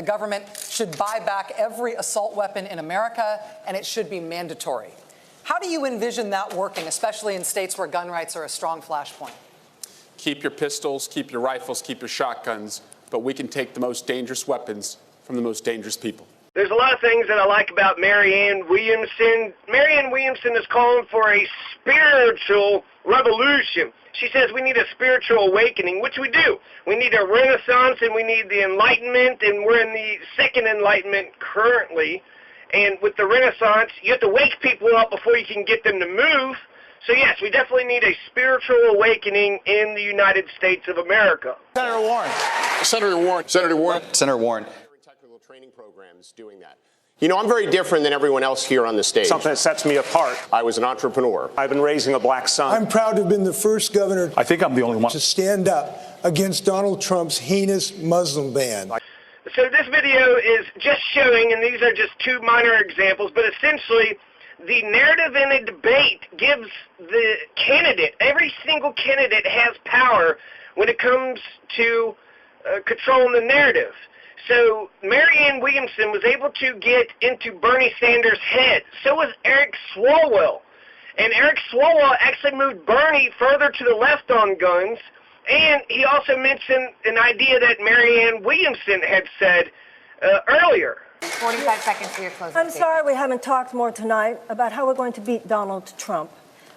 The government should buy back every assault weapon in America, and it should be mandatory. How do you envision that working, especially in states where gun rights are a strong flashpoint? Keep your pistols, keep your rifles, keep your shotguns, but we can take the most dangerous weapons from the most dangerous people. There's a lot of things that I like about Marianne Williamson. Marianne Williamson is calling for a spiritual revolution. She says we need a spiritual awakening, which we do. We need a renaissance and we need the Enlightenment, and we're in the second Enlightenment currently. And with the Renaissance, you have to wake people up before you can get them to move. So yes, we definitely need a spiritual awakening in the United States of America. Senator Warren. Senator Warren. Senator Warren. Senator Warren. Technical training programs doing that. You know, I'm very different than everyone else here on the stage. Something that sets me apart. I was an entrepreneur. I've been raising a black son. I'm proud to have been the first governor I think I'm the only one to stand up against Donald Trump's heinous Muslim ban. So this video is just showing, and these are just two minor examples, but essentially the narrative in a debate gives the candidate, every single candidate has power when it comes to controlling the narrative. So Marianne Williamson was able to get into Bernie Sanders' head. So was Eric Swalwell. And Eric Swalwell actually moved Bernie further to the left on guns. And he also mentioned an idea that Marianne Williamson had said earlier. 45 seconds for your closing I'm sorry we haven't talked more tonight about how we're going to beat Donald Trump.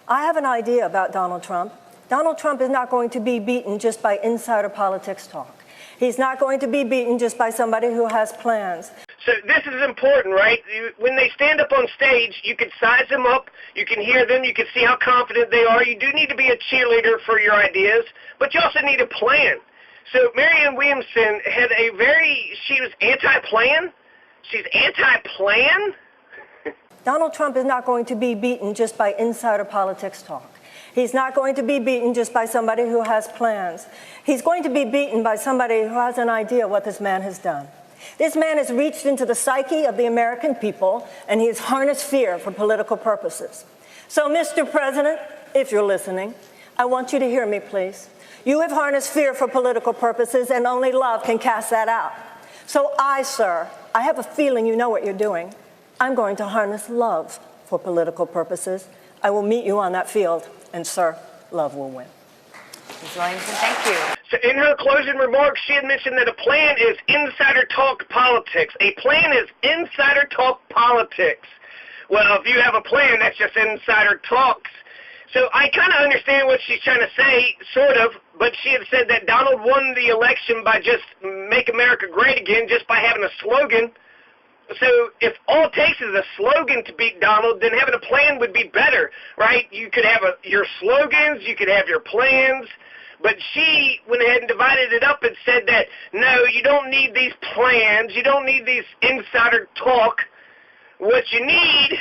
I have an idea about Donald Trump. Donald Trump is not going to be beaten just by insider politics talk. He's not going to be beaten just by somebody who has plans. So this is important, right? When they stand up on stage, you can size them up, you can hear them, you can see how confident they are. You do need to be a cheerleader for your ideas, but you also need a plan. So Marianne Williamson had she was anti-plan? She's anti-plan? Donald Trump is not going to be beaten just by insider politics talk. He's not going to be beaten just by somebody who has plans. He's going to be beaten by somebody who has an idea what this man has done. This man has reached into the psyche of the American people, and he has harnessed fear for political purposes. So, Mr. President, if you're listening, I want you to hear me, please. You have harnessed fear for political purposes, and only love can cast that out. So sir, I have a feeling you know what you're doing. I'm going to harness love for political purposes. I will meet you on that field, and, sir, love will win. Ms. Williamson, thank you. So in her closing remarks, she had mentioned that a plan is insider talk politics. A plan is insider talk politics. Well, if you have a plan, that's just insider talks. So I kind of understand what she's trying to say, sort of, but she had said that Donald won the election by just make America great again, just by having a slogan. So if all it takes is a slogan to beat Donald, then having a plan would be better, right? You could have your slogans, you could have your plans, but she went ahead and divided it up and said that, no, you don't need these plans, you don't need these insider talk. What you need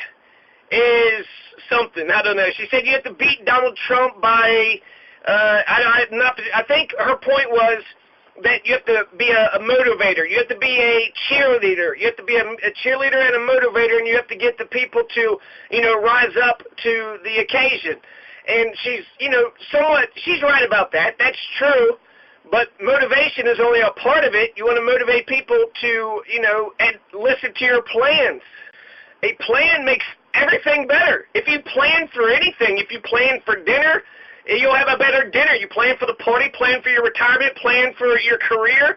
is something. I don't know. She said you have to beat Donald Trump by, I think her point was that you have to be a motivator. You have to be a cheerleader. You have to be a cheerleader and a motivator, and you have to get the people to, rise up to the occasion. And she's, she's right about that. That's true. But motivation is only a part of it. You want to motivate people to, and listen to your plans. A plan makes everything better. If you plan for anything, if you plan for dinner, you'll have a better dinner. You plan for the party, plan for your retirement, plan for your career.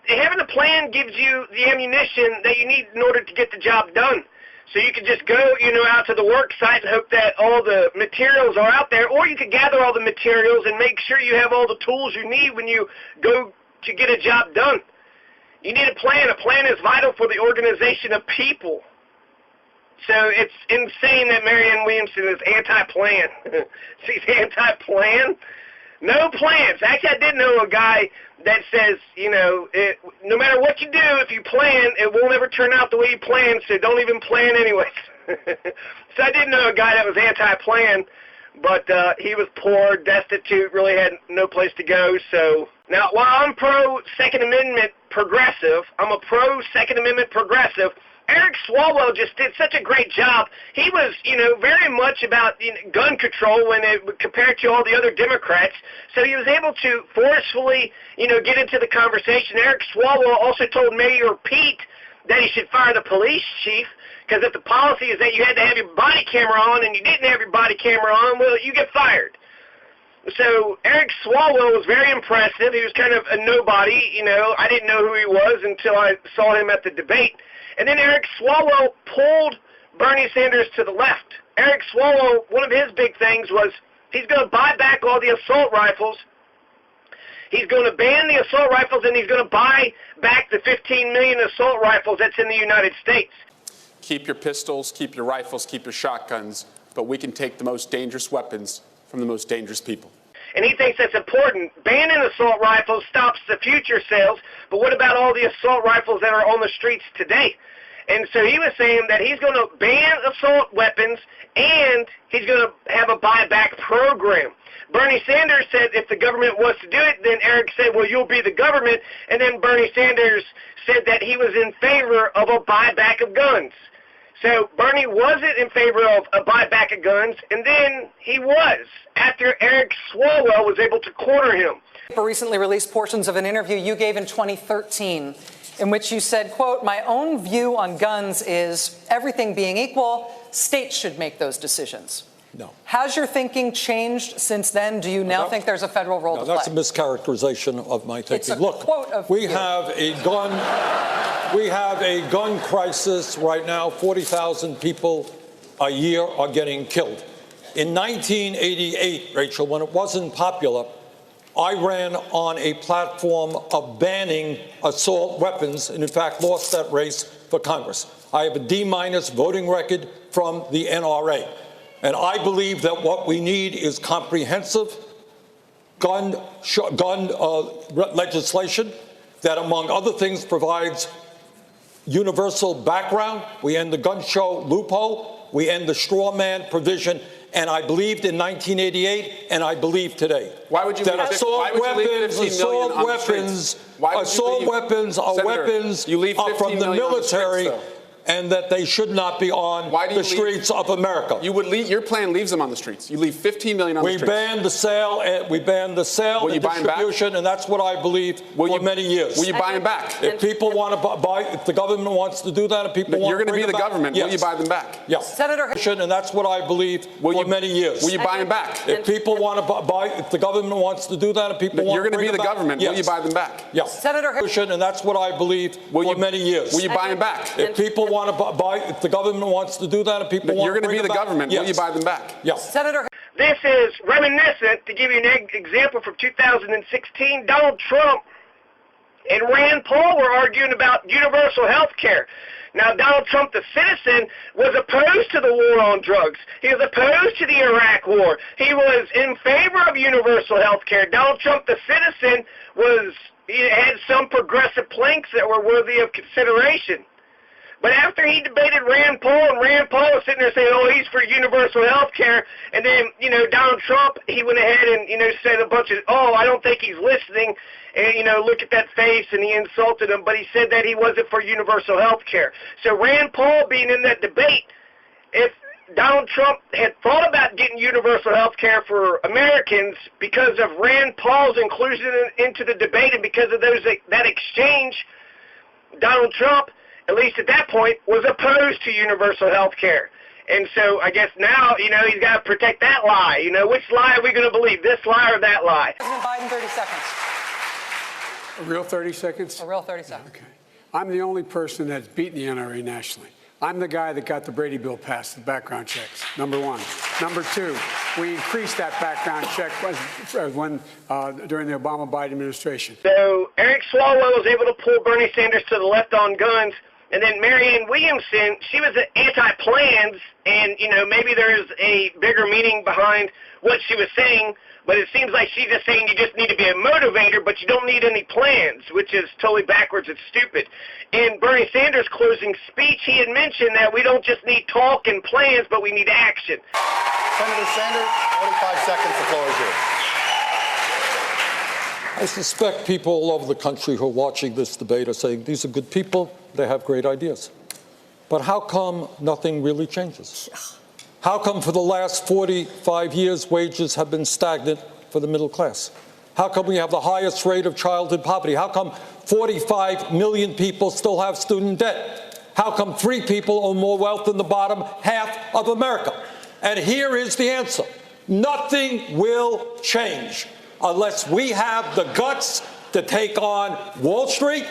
Having a plan gives you the ammunition that you need in order to get the job done. So you can just go, out to the work site and hope that all the materials are out there, or you can gather all the materials and make sure you have all the tools you need when you go to get a job done. You need a plan. A plan is vital for the organization of people. So it's insane that Marianne Williamson is anti-plan. She's anti-plan? No plans. Actually, I did know a guy that says, no matter what you do, if you plan, it won't ever turn out the way you plan, so don't even plan anyways. So I did know a guy that was anti-plan, but he was poor, destitute, really had no place to go. So now, while I'm pro-Second Amendment progressive, I'm a pro-Second Amendment progressive, Eric Swalwell just did such a great job. He was, very much about gun control compared to all the other Democrats. So he was able to forcefully, get into the conversation. Eric Swalwell also told Mayor Pete that he should fire the police chief, because if the policy is that you had to have your body camera on and you didn't have your body camera on, well, you get fired. So Eric Swalwell was very impressive. He was kind of a nobody. I didn't know who he was until I saw him at the debate. And then Eric Swalwell pulled Bernie Sanders to the left. Eric Swalwell, one of his big things was he's going to buy back all the assault rifles. He's going to ban the assault rifles, and he's going to buy back the 15 million assault rifles that's in the United States. Keep your pistols, keep your rifles, keep your shotguns, but we can take the most dangerous weapons from the most dangerous people. And he thinks that's important. Banning assault rifles stops the future sales, but what about all the assault rifles that are on the streets today? And so he was saying that he's going to ban assault weapons, and he's going to have a buyback program. Bernie Sanders said if the government wants to do it, then Eric said, well, you'll be the government. And then Bernie Sanders said that he was in favor of a buyback of guns. So Bernie wasn't in favor of a buyback of guns, and then he was, after Eric Swalwell was able to corner him. Recently released portions of an interview you gave in 2013 in which you said, quote, my own view on guns is everything being equal, states should make those decisions. No. Has your thinking changed since then? Do you now think there's a federal role to play? That's a mischaracterization of my thinking. It's a Look, quote of we you. have a gun crisis right now. 40,000 people a year are getting killed. In 1988, Rachel, when it wasn't popular, I ran on a platform of banning assault weapons and, in fact, lost that race for Congress. I have a D- voting record from the NRA. And I believe that what we need is comprehensive gun legislation that, among other things, provides universal background. We end the gun show loophole. We end the straw man provision. And I believed in 1988, and I believe today. Why would you that leave assault weapons are weapons from the military, and that they should not be on the streets of America. Your plan leaves them on the streets. You leave 15 million on the streets. We banned the sale, and distribution, and that's what I believe for many years. Will you buy them back? If people want to buy, if the government wants to do that, if people want You're to going to be the government. Yes. Will you buy them back? Yes. Senator, and that's what I believe for many years. Will you buy them back? If people want to buy, if the government wants to do that, if people want You're going to be the government. Yes. Will you buy them back? Yes. Senator, and that's what I believe for many years. Will you buy them back? If people want to buy, if the government wants to do that, if people want You're going to be the government. Yes. Will you buy them back? Yes. Senator. This is reminiscent, to give you an example from 2016, Donald Trump and Rand Paul were arguing about universal health care. Now, Donald Trump, the citizen, was opposed to the war on drugs. He was opposed to the Iraq war. He was in favor of universal health care. Donald Trump, the citizen, had some progressive planks that were worthy of consideration. But after he debated Rand Paul, and Rand Paul was sitting there saying, oh, he's for universal health care, and then, Donald Trump, he went ahead and, said a bunch of, oh, I don't think he's listening, and, look at that face, and he insulted him, but he said that he wasn't for universal health care. So Rand Paul being in that debate, if Donald Trump had thought about getting universal health care for Americans because of Rand Paul's inclusion into the debate and because of that exchange, Donald Trump, at least at that point, was opposed to universal health care. And so I guess now, he's got to protect that lie. Which lie are we going to believe, this lie or that lie? President Biden, 30 seconds. A real 30 seconds? A real 30 seconds. Okay. I'm the only person that's beaten the NRA nationally. I'm the guy that got the Brady bill passed, the background checks, number one. Number two, we increased that background check during the Obama-Biden administration. So Eric Swalwell was able to pull Bernie Sanders to the left on guns. And then Marianne Williamson, she was anti-plans, and, maybe there's a bigger meaning behind what she was saying, but it seems like she's just saying you just need to be a motivator, but you don't need any plans, which is totally backwards and stupid. In Bernie Sanders' closing speech, he had mentioned that we don't just need talk and plans, but we need action. Senator Sanders, 45 seconds, the floor is yours. I suspect people all over the country who are watching this debate are saying, these are good people, they have great ideas. But how come nothing really changes? How come for the last 45 years wages have been stagnant for the middle class? How come we have the highest rate of childhood poverty? How come 45 million people still have student debt? How come 3 people own more wealth than the bottom half of America? And here is the answer. Nothing will change unless we have the guts to take on Wall Street,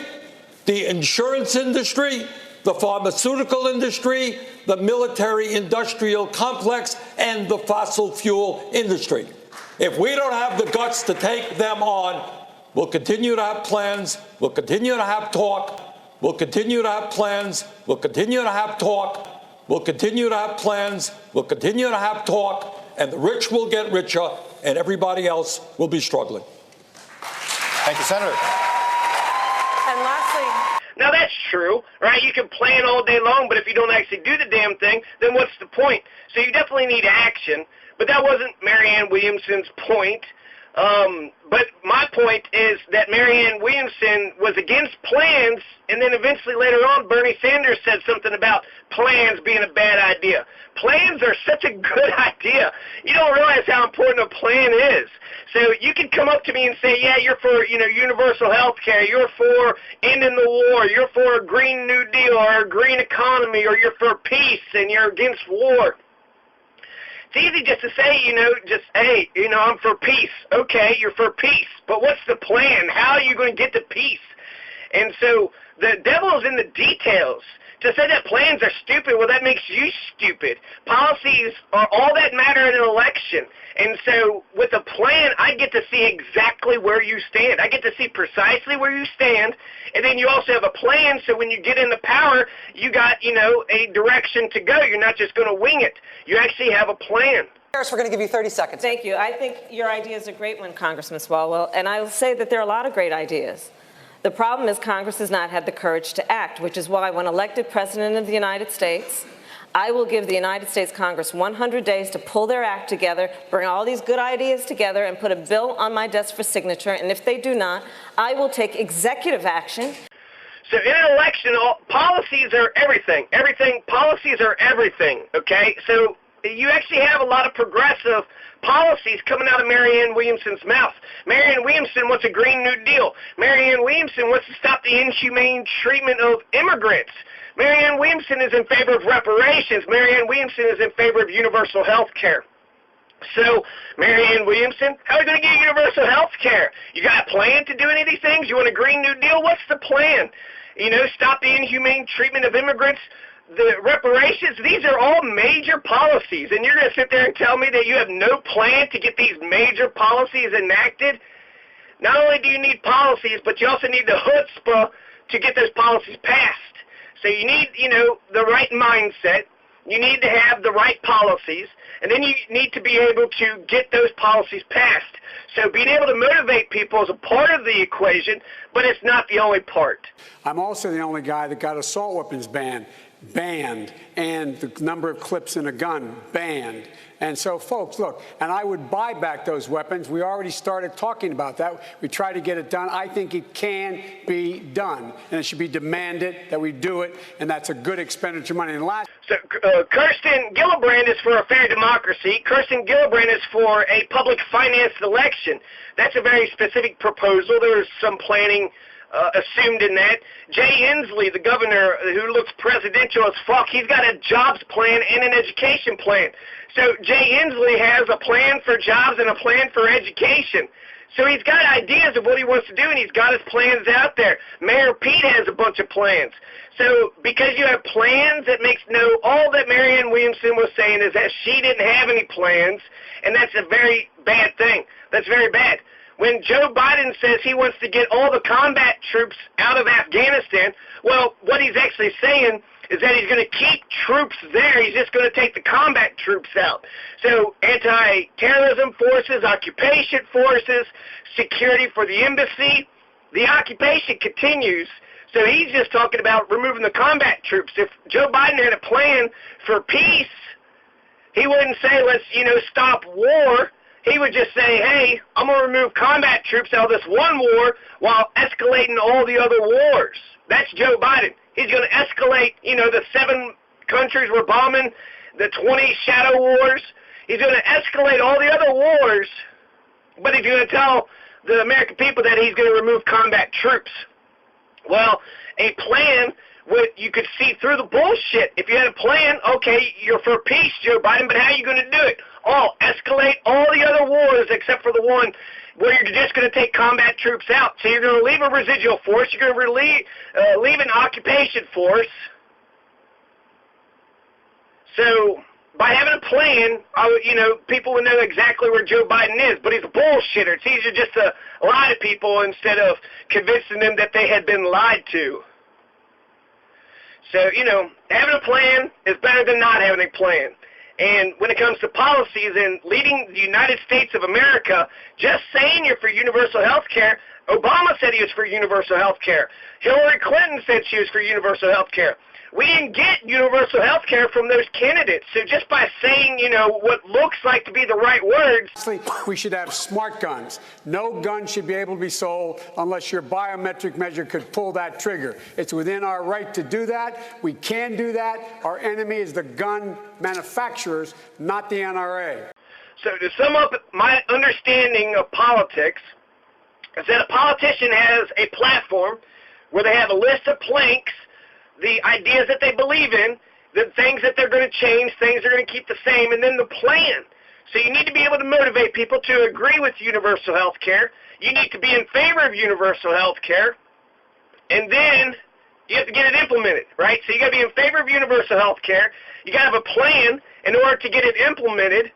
the insurance industry, the pharmaceutical industry, the military-industrial complex, and the fossil fuel industry. If we don't have the guts to take them on, we'll continue to have plans, we'll continue to have talk, we'll continue to have plans, we'll continue to have talk, we'll continue to have plans, we'll continue to have talk, and the rich will get richer, and everybody else will be struggling. Thank you, Senator. And lastly, now that's true, right? You can plan all day long, but if you don't actually do the damn thing, then what's the point? So you definitely need action, but that wasn't Marianne Williamson's point. But my point is that Marianne Williamson was against plans, and then eventually later on Bernie Sanders said something about plans being a bad idea. Plans are such a good idea. You don't realize how important a plan is. So you can come up to me and say, yeah, you're for, universal health care, you're for ending the war, you're for a Green New Deal or a green economy, or you're for peace and you're against war. It's easy just to say, hey, I'm for peace. Okay, you're for peace, but what's the plan? How are you going to get to peace? And so the devil is in the details. To say that plans are stupid, well, that makes you stupid. Policies are all that matter in an election. And so with a plan, I get to see exactly where you stand. I get to see precisely where you stand. And then you also have a plan, so when you get into power, you got, a direction to go. You're not just going to wing it. You actually have a plan. Harris, we're going to give you 30 seconds. Thank you. I think your idea is a great one, Congressman Swalwell, and I will say that there are a lot of great ideas. The problem is Congress has not had the courage to act, which is why when elected President of the United States, I will give the United States Congress 100 days to pull their act together, bring all these good ideas together, and put a bill on my desk for signature. And if they do not, I will take executive action. So in an election, policies are everything. Policies are everything, okay? So you actually have a lot of progressive policies coming out of Marianne Williamson's mouth. Marianne Williamson wants a Green New Deal. Marianne Williamson wants to stop the inhumane treatment of immigrants. Marianne Williamson is in favor of reparations. Marianne Williamson is in favor of universal health care. So, Marianne Williamson, how are you going to get universal health care? You got a plan to do any of these things? You want a Green New Deal? What's the plan? Stop the inhumane treatment of immigrants, the reparations. These are all major policies, and you're going to sit there and tell me that you have no plan to get these major policies enacted? Not only do you need policies, but you also need the chutzpah to get those policies passed. So you need, the right mindset. You need to have the right policies, and then you need to be able to get those policies passed. So being able to motivate people is a part of the equation, but it's not the only part. I'm also the only guy that got assault weapons banned, and the number of clips in a gun banned. And so, folks, look, and I would buy back those weapons. We already started talking about that. We tried to get it done. I think it can be done, and it should be demanded that we do it, and that's a good expenditure of money. And last. So Kirsten Gillibrand is for a fair democracy. Kirsten Gillibrand is for a public financed election. That's a very specific proposal. There's some planning assumed in that. Jay Inslee, the governor who looks presidential as fuck, he's got a jobs plan and an education plan. So Jay Inslee has a plan for jobs and a plan for education. So he's got ideas of what he wants to do, and he's got his plans out there. Mayor Pete has a bunch of plans. So because you have plans, it makes all that Marianne Williamson was saying is that she didn't have any plans, and that's a very bad thing. That's very bad. When Joe Biden says he wants to get all the combat troops out of Afghanistan, well, what he's actually saying is that he's going to keep troops there. He's just going to take the combat troops out. So anti-terrorism forces, occupation forces, security for the embassy, the occupation continues. So he's just talking about removing the combat troops. If Joe Biden had a plan for peace, he wouldn't say, let's, stop war. He would just say, hey, I'm going to remove combat troops out of this one war while escalating all the other wars. That's Joe Biden. He's going to escalate escalate, the 7 countries we're bombing, the 20 shadow wars. He's going to escalate all the other wars, but he's going to tell the American people that he's going to remove combat troops. Well, a plan, you could see through the bullshit. If you had a plan, okay, you're for peace, Joe Biden, but how are you going to do it? Escalate all the other wars except for the one where you're just going to take combat troops out. So you're going to leave a residual force. You're going to leave an occupation force. So by having a plan, people would know exactly where Joe Biden is, but he's a bullshitter. It's easier just to lie to people instead of convincing them that they had been lied to. So, having a plan is better than not having a plan. And when it comes to policies and leading the United States of America, just saying you're for universal health care, Obama said he was for universal health care. Hillary Clinton said she was for universal health care. We didn't get universal health care from those candidates. So just by saying, what looks like to be the right words. We should have smart guns. No gun should be able to be sold unless your biometric measure could pull that trigger. It's within our right to do that. We can do that. Our enemy is the gun manufacturers, not the NRA. So to sum up my understanding of politics, is that a politician has a platform where they have a list of planks, the ideas that they believe in, the things that they're going to change, things they're going to keep the same, and then the plan. So you need to be able to motivate people to agree with universal health care. You need to be in favor of universal health care, and then you have to get it implemented, right? So you got to be in favor of universal health care. You got to have a plan in order to get it implemented.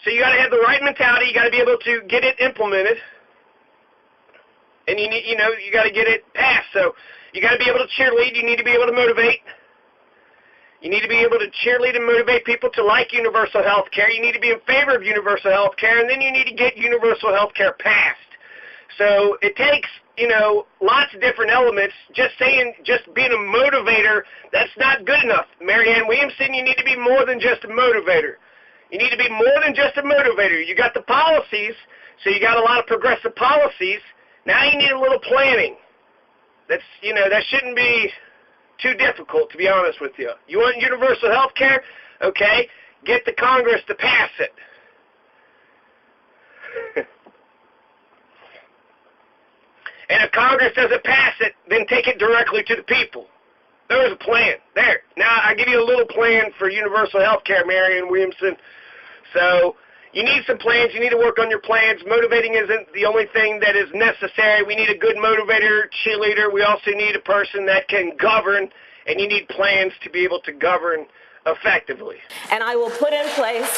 So you got to have the right mentality. You got to be able to get it implemented, and you got to get it passed. So you got to be able to cheerlead. You need to be able to motivate. You need to be able to cheerlead and motivate people to like universal health care. You need to be in favor of universal health care, and then you need to get universal health care passed. So it takes, lots of different elements. Just being a motivator, that's not good enough. Marianne Williamson, you need to be more than just a motivator. You need to be more than just a motivator. You got the policies, so you got a lot of progressive policies. Now you need a little planning. That shouldn't be too difficult, to be honest with you. You want universal health care? Okay, get the Congress to pass it. And if Congress doesn't pass it, then take it directly to the people. There was a plan. There. Now, I give you a little plan for universal health care, Marianne Williamson. So you need some plans. You need to work on your plans. Motivating isn't the only thing that is necessary. We need a good motivator, cheerleader. We also need a person that can govern, and you need plans to be able to govern effectively. And I will put in place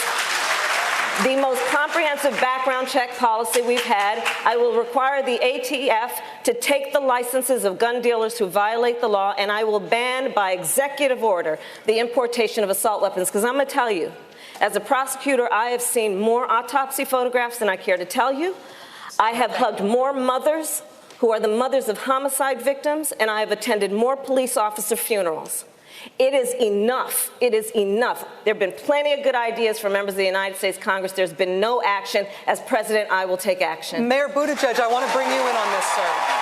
the most comprehensive background check policy we've had. I will require the ATF to take the licenses of gun dealers who violate the law, and I will ban by executive order the importation of assault weapons. Because I'm going to tell you, as a prosecutor, I have seen more autopsy photographs than I care to tell you. I have hugged more mothers who are the mothers of homicide victims, and I have attended more police officer funerals. It is enough. It is enough. There have been plenty of good ideas from members of the United States Congress. There's been no action. As president, I will take action. Mayor Buttigieg, I want to bring you in on this, sir.